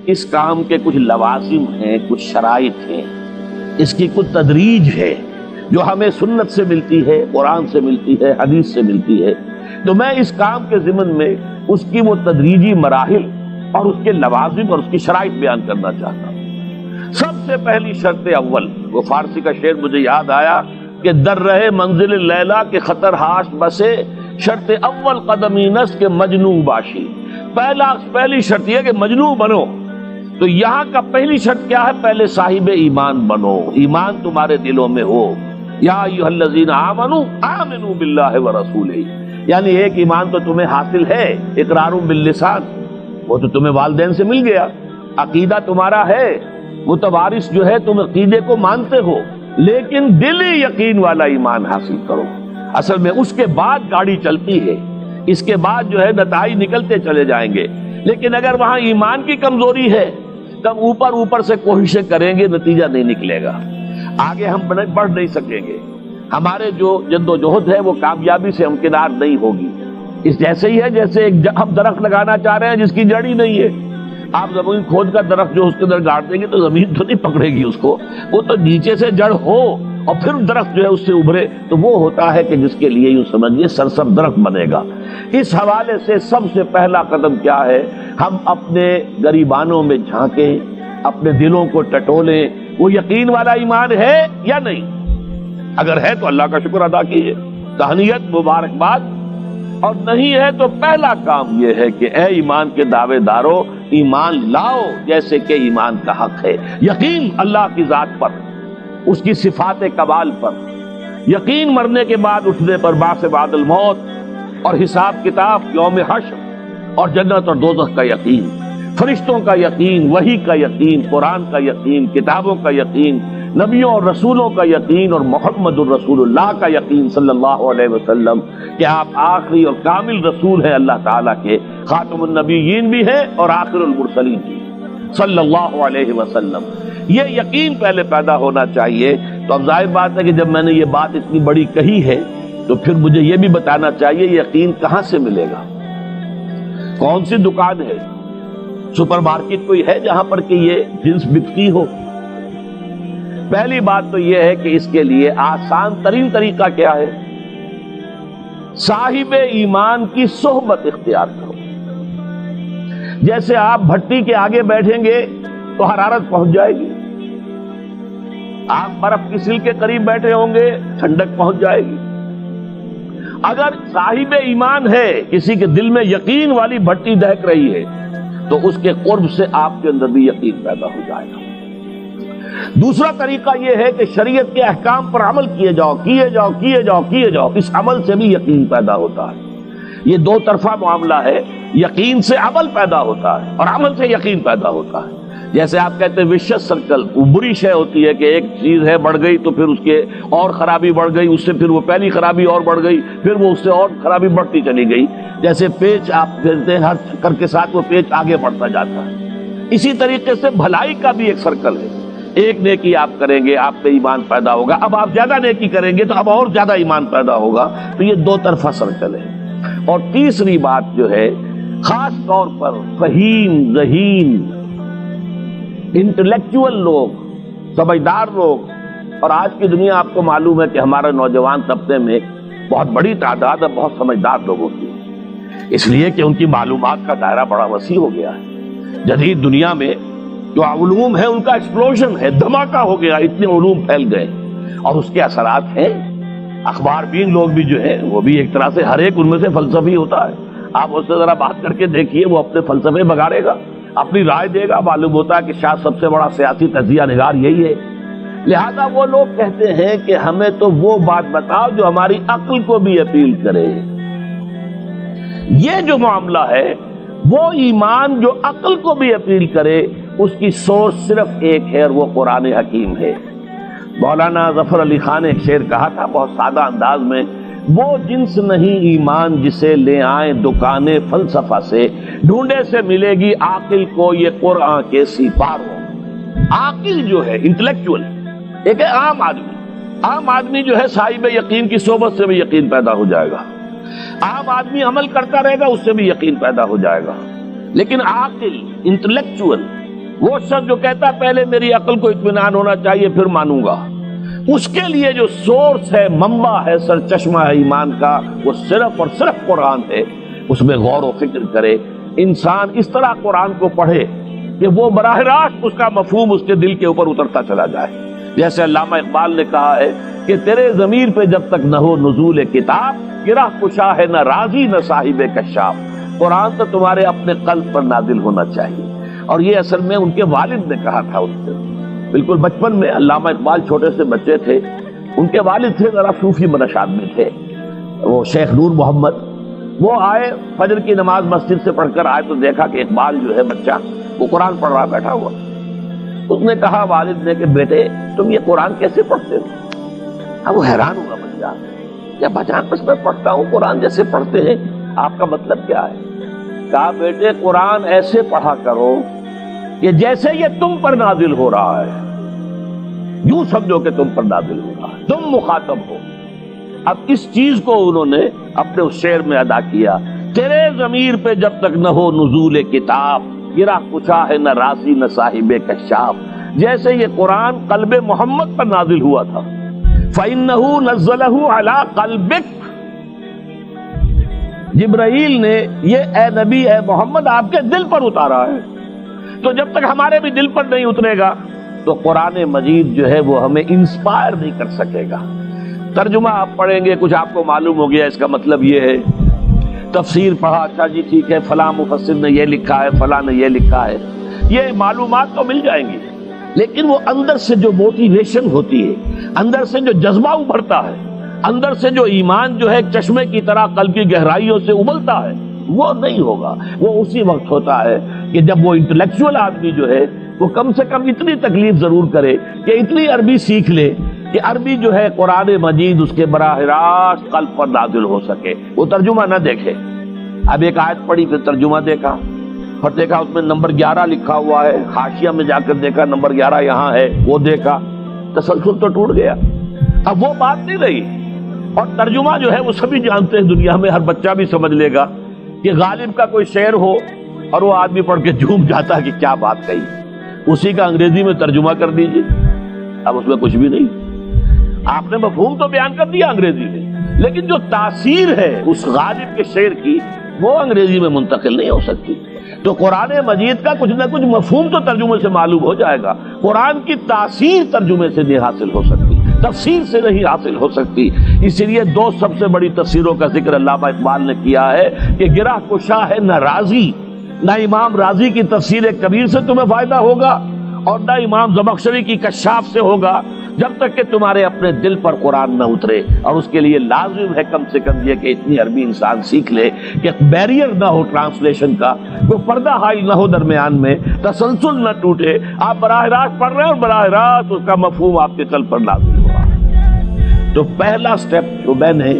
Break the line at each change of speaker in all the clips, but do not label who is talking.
اس کام کے کچھ لوازم ہیں، کچھ شرائط ہیں، اس کی کچھ تدریج ہے جو ہمیں سنت سے ملتی ہے، قرآن سے ملتی ہے، حدیث سے ملتی ہے۔ تو میں اس کام کے ضمن میں اس کی وہ تدریجی مراحل اور اس کے لوازم اور اس کی شرائط بیان کرنا چاہتا ہوں۔ سب سے پہلی شرط اول، وہ فارسی کا شعر مجھے یاد آیا کہ در رہے منزل لیلا کے خطر ہاش بسے، شرط اول قدمی نس کے مجنوں باشی۔ پہلی شرط یہ کہ مجنوں بنو۔ تو یہاں کا پہلی شرط کیا ہے؟ پہلے صاحب ایمان بنو، ایمان تمہارے دلوں میں ہو۔ یا ایھا الذین آمنوا آمنوا باللہ ورسولہ، یعنی ایک ایمان تو تمہیں حاصل ہے، اقرار باللسان، وہ تو تمہیں والدین سے مل گیا، عقیدہ تمہارا ہے، متوارث جو ہے تم عقیدے کو مانتے ہو، لیکن دلی یقین والا ایمان حاصل کرو۔ اصل میں اس کے بعد گاڑی چلتی ہے، اس کے بعد جو ہے نتائج نکلتے چلے جائیں گے، لیکن اگر وہاں ایمان کی کمزوری ہے تب اوپر سے کوششیں کریں گے، نتیجہ نہیں نکلے گا، آگے ہم بڑھ نہیں سکیں گے، ہمارے جو جد و جہد ہے وہ کامیابی سے ہمکنار نہیں ہوگی۔ اس جیسے ہی ہے جیسے ہم درخت لگانا چاہ رہے ہیں جس کی جڑ ہی نہیں ہے، آپ زمین کھود کا درخت جو اس کے اندر گاڑ دیں گے تو زمین تو نہیں پکڑے گی اس کو، وہ تو نیچے سے جڑ ہو اور پھر درخت جو ہے اس سے ابھرے، تو وہ ہوتا ہے کہ جس کے لیے یوں سمجھیے سرسبز درخت بنے گا۔ اس حوالے سے سب سے پہلا قدم کیا ہے؟ ہم اپنے گریبانوں میں جھانکیں، اپنے دلوں کو ٹٹولیں، وہ یقین والا ایمان ہے یا نہیں؟ اگر ہے تو اللہ کا شکر ادا کیجیے، تہنیت، مبارکباد، اور نہیں ہے تو پہلا کام یہ ہے کہ اے ایمان کے دعوے دارو، ایمان لاؤ جیسے کہ ایمان کا حق ہے۔ یقین اللہ کی ذات پر، اس کی صفات کمال پر، یقین مرنے کے بعد اٹھنے پر، بعث بعد الموت اور حساب کتاب، یوم حشر اور جنت اور دوزخ کا یقین، فرشتوں کا یقین، وحی کا یقین، قرآن کا یقین، کتابوں کا یقین، نبیوں اور رسولوں کا یقین، اور محمد الرسول اللہ کا یقین صلی اللہ علیہ وسلم کہ آپ آخری اور کامل رسول ہیں اللہ تعالیٰ کے، خاتم النبیین بھی ہیں اور آخر المرسلین بھی صلی اللہ علیہ وسلم۔ یہ یقین پہلے پیدا ہونا چاہیے۔ تو اب ظاہر بات ہے کہ جب میں نے یہ بات اتنی بڑی کہی ہے تو پھر مجھے یہ بھی بتانا چاہیے یقین کہاں سے ملے گا، کون سی دکان ہے، سپر مارکیٹ کوئی ہے جہاں پر کہ یہ جنس بکتی ہو؟ پہلی بات تو یہ ہے کہ اس کے لیے آسان ترین طریقہ کیا ہے؟ صاحب ایمان کی صحبت اختیار کرو۔ جیسے آپ بھٹی کے آگے بیٹھیں گے تو حرارت پہنچ جائے گی، آپ برف کی سل کے قریب بیٹھے ہوں گے ٹھنڈک پہنچ جائے گی۔ اگر صاحب ایمان ہے، کسی کے دل میں یقین والی بھٹی دہک رہی ہے، تو اس کے قرب سے آپ کے اندر بھی یقین پیدا ہو جائے گا۔ دوسرا طریقہ یہ ہے کہ شریعت کے احکام پر عمل کیے جاؤ، اس عمل سے بھی یقین پیدا ہوتا ہے۔ یہ دو طرفہ معاملہ ہے، یقین سے عمل پیدا ہوتا ہے اور عمل سے یقین پیدا ہوتا ہے۔ جیسے آپ کہتے ہیں وشیس سرکل، وہ بری شے ہوتی ہے کہ ایک چیز ہے بڑھ گئی تو پھر اس کے اور خرابی بڑھ گئی، اس سے پھر وہ پہلی خرابی اور بڑھ گئی، پھر وہ اس سے اور خرابی بڑھتی چلی گئی۔ جیسے پیچ آپ کہتے ہیں ہر چکر کے ساتھ وہ پیچ آگے بڑھتا جاتا ہے، اسی طریقے سے بھلائی کا بھی ایک سرکل ہے۔ ایک نیکی آپ کریں گے آپ پہ ایمان پیدا ہوگا، اب آپ زیادہ نیکی کریں گے تو اب اور زیادہ ایمان پیدا ہوگا، تو یہ دو طرفہ سرکل ہے۔ اور تیسری بات جو ہے، خاص طور پر فہیم، ذہین، انٹلیکچوئل لوگ، سمجھدار لوگ، اور آج کی دنیا آپ کو معلوم ہے کہ ہمارے نوجوان طبقے میں بہت بڑی تعداد ہے بہت سمجھدار لوگوں کی، اس لیے کہ ان کی معلومات کا دائرہ بڑا وسیع ہو گیا ہے۔ جدید دنیا میں جو علوم ہے ان کا ایکسپلوژن ہے، دھماکہ ہو گیا، اتنے علوم پھیل گئے اور اس کے اثرات ہیں۔ اخبار بین لوگ بھی جو ہے وہ بھی ایک طرح سے ہر ایک ان میں سے فلسفی ہوتا ہے، آپ اس سے ذرا بات کر کے دیکھیے، وہ اپنے فلسفے بگاڑے گا، اپنی رائے دے گا، معلوم ہوتا ہے کہ شاید سب سے بڑا سیاسی تجزیہ نگار یہی ہے۔ لہذا وہ لوگ کہتے ہیں کہ ہمیں تو وہ بات بتاؤ جو ہماری عقل کو بھی اپیل کرے۔ یہ جو معاملہ ہے وہ ایمان جو عقل کو بھی اپیل کرے، اس کی سورس صرف ایک ہے اور وہ قرآن حکیم ہے۔ مولانا ظفر علی خان نے ایک شعر کہا تھا بہت سادہ انداز میں، وہ جنس نہیں ایمان جسے لے آئیں دکان فلسفہ سے، ڈھونڈے سے ملے گی عاقل کو یہ قرآن کے سپاروں۔ عاقل جو ہے انٹلیکچوئل، ایک ہے عام آدمی جو ہے صاحب یقین کی صحبت سے بھی یقین پیدا ہو جائے گا، عام آدمی عمل کرتا رہے گا اس سے بھی یقین پیدا ہو جائے گا، لیکن عاقل، انٹلیکچوئل، وہ شخص جو کہتا ہے پہلے میری عقل کو اطمینان ہونا چاہیے پھر مانوں گا، اس کے لیے جو سورس ہے، منبع ہے، سرچشمہ ہے ایمان کا، وہ صرف اور صرف قرآن ہے۔ اس میں غور و فکر کرے، انسان اس طرح قرآن کو پڑھے کہ وہ براہ راست اس کا مفہوم اس کے دل کے اوپر اترتا چلا جائے۔ جیسے علامہ اقبال نے کہا ہے کہ تیرے ضمیر پہ جب تک نہ ہو نزول کتاب، گرہ کشا ہے نہ رازی نہ صاحب کشاف۔ قرآن تو تمہارے اپنے قلب پر نازل ہونا چاہیے۔ اور یہ اصل میں ان کے والد نے کہا تھا ان سے، بالکل بچپن میں۔ علامہ اقبال چھوٹے سے بچے تھے، ان کے والد تھے ذرا صوفی منش آدمی تھے، وہ شیخ نور محمد۔ وہ آئے فجر کی نماز مسجد سے پڑھ کر آئے تو دیکھا کہ اقبال جو ہے بچہ وہ قرآن پڑھ رہا بیٹھا ہوا۔ اس نے کہا والد نے کہ بیٹے تم یہ قرآن کیسے پڑھتے ہو؟ اب وہ حیران ہوا بچہ، کیا بچان بس میں پڑھتا ہوں قرآن جیسے پڑھتے ہیں، آپ کا مطلب کیا ہے؟ کہا بیٹے قرآن ایسے پڑھا کرو کہ جیسے یہ تم پر نازل ہو رہا ہے، یوں سمجھو کہ تم پر نازل ہو رہا ہے، تم مخاطب ہو۔ اب اس چیز کو انہوں نے اپنے اس شعر میں ادا کیا، تیرے ضمیر پہ جب تک نہ ہو نزول کتاب، گرہ کشا ہے نہ راسی نہ صاحب کشاف۔ جیسے یہ قرآن قلب محمد پر نازل ہوا تھا، فَإِنَّهُ نَزَّلَهُ عَلَىٰ قَلْبِكَ، جبرائیل نے یہ اے نبی اے محمد آپ کے دل پر اتارا ہے۔ تو جب تک ہمارے بھی دل پر نہیں اترے گا تو قرآن مجید جو ہے وہ ہمیں انسپائر نہیں کر سکے گا۔ ترجمہ آپ پڑھیں گے، کچھ آپ کو معلوم ہو گیا اس کا مطلب یہ ہے، تفسیر پڑھا، اچھا جی ٹھیک ہے فلاں مفسر نے یہ لکھا ہے، فلاں نے یہ لکھا ہے، یہ معلومات تو مل جائیں گی، لیکن وہ اندر سے جو موٹیویشن ہوتی ہے، اندر سے جو جذبہ ابھرتا ہے، اندر سے جو ایمان جو ہے چشمے کی طرح قلب کی گہرائیوں سے ابلتا ہے، وہ نہیں ہوگا۔ وہ اسی وقت ہوتا ہے کہ جب وہ انٹلیکچوئل آدمی جو ہے وہ کم سے کم اتنی تکلیف ضرور کرے کہ اتنی عربی سیکھ لے کہ عربی جو ہے قرآن مجید اس کے براہ راست قلب پر نازل ہو سکے، وہ ترجمہ نہ دیکھے۔ اب ایک آیت پڑھی پھر ترجمہ دیکھا، پھر دیکھا اس میں نمبر 11 لکھا ہوا ہے، حاشیہ میں جا کر دیکھا نمبر 11 یہاں ہے، وہ دیکھا، تسلسل تو ٹوٹ گیا۔ اب وہ بات نہیں رہی۔ اور ترجمہ جو ہے وہ سبھی جانتے ہیں، دنیا میں ہر بچہ بھی سمجھ لے گا کہ غالب کا کوئی شعر ہو اور وہ آدمی پڑھ کے جھوم جاتا ہے کہ کیا بات کہی، اسی کا انگریزی میں ترجمہ کر دیجیے، اب اس میں کچھ بھی نہیں۔ آپ نے مفہوم تو بیان کر دیا انگریزی میں، لیکن جو تاثیر ہے اس غالب کے شعر کی وہ انگریزی میں منتقل نہیں ہو سکتی۔ تو قرآن مجید کا کچھ نہ کچھ مفہوم تو ترجمے سے معلوم ہو جائے گا، قرآن کی تاثیر ترجمے سے نہیں حاصل ہو سکتی، تفسیر سے نہیں حاصل ہو سکتی۔ اسی لیے دو سب سے بڑی تفسیروں کا ذکر علامہ اقبال نے کیا ہے کہ گرہ کشا ہے نہ رازی، نہ امام رازی کی تفسیر کبیر سے تمہیں فائدہ ہوگا اور نہ امام زمخشری کی کشاف سے ہوگا، جب تک کہ تمہارے اپنے دل پر قرآن نہ اترے۔ اور اس کے لیے لازم ہے کم سے کم یہ کہ اتنی عربی انسان سیکھ لے کہ بیریئر نہ ہو ٹرانسلیشن کا، کوئی پردہ حائل نہ ہو درمیان میں، تسلسل نہ ٹوٹے، آپ براہ راست پڑھ رہے ہیں اور براہ راست اس کا مفہوم آپ کے قلب پر نازل ہو رہا ہے۔ تو پہلا سٹیپ جو میں نے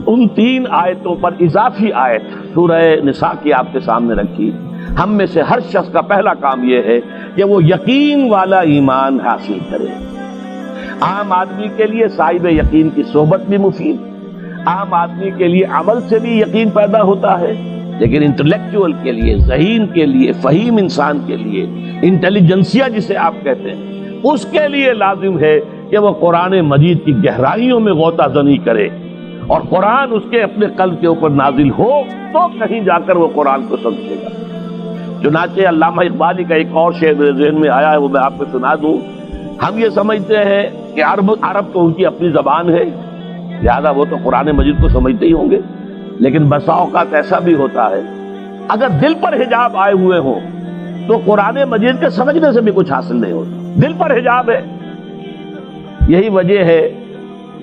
ان 3 آیتوں پر اضافی آیت سورہ نساء کی آپ کے سامنے رکھی، ہم میں سے ہر شخص کا پہلا کام یہ ہے کہ وہ یقین والا ایمان حاصل کرے۔ عام آدمی کے لیے صاحب یقین کی صحبت بھی مفید، عام آدمی کے لیے عمل سے بھی یقین پیدا ہوتا ہے، لیکن انٹلیکچوئل کے لیے، ذہین کے لیے، فہیم انسان کے لیے، انٹیلیجنسیا جسے آپ کہتے ہیں، اس کے لیے لازم ہے کہ وہ قرآن مجید کی گہرائیوں میں غوطہ زنی کرے اور قرآن اس کے اپنے قلب کے اوپر نازل ہو تو کہیں جا کر وہ قرآن کو سمجھے گا۔ چنانچہ علامہ اقبالی کا ایک اور شعر میرے ذہن میں آیا ہے، وہ میں آپ کو سنا دوں۔ ہم یہ سمجھتے ہیں کہ عرب تو ان کی اپنی زبان ہے، لہذا وہ تو قرآن مجید کو سمجھتے ہی ہوں گے، لیکن بسا اوقات ایسا بھی ہوتا ہے اگر دل پر حجاب آئے ہوئے ہوں تو قرآن مجید کے سمجھنے سے بھی کچھ حاصل نہیں ہوتا، دل پر حجاب ہے۔ یہی وجہ ہے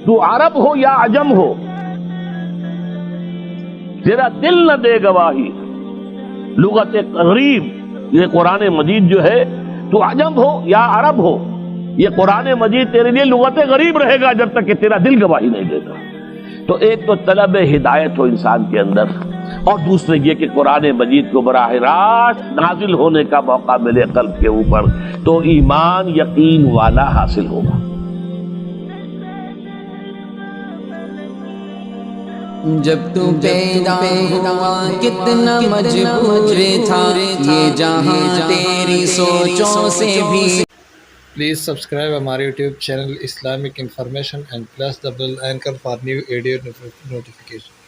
تو عرب ہو یا عجم ہو، تیرا دل نہ دے گواہی، لغت غریب، یہ قرآن مجید جو ہے تو عجم ہو یا عرب ہو، یہ قرآن مجید تیرے لیے لغت غریب رہے گا جب تک کہ تیرا دل گواہی نہیں دیتا۔ تو ایک تو طلب ہدایت ہو انسان کے اندر، اور دوسرے یہ کہ قرآن مجید کو براہ راست نازل ہونے کا موقع ملے قلب کے اوپر، تو ایمان یقین والا حاصل ہوگا۔
جب تو پیدا ہوا کتنا مجبور تھا یہ جہاں تیری سوچوں سے بھی.
Please subscribe ہمارے YouTube channel Islamic Information and press the bell icon for new video notification.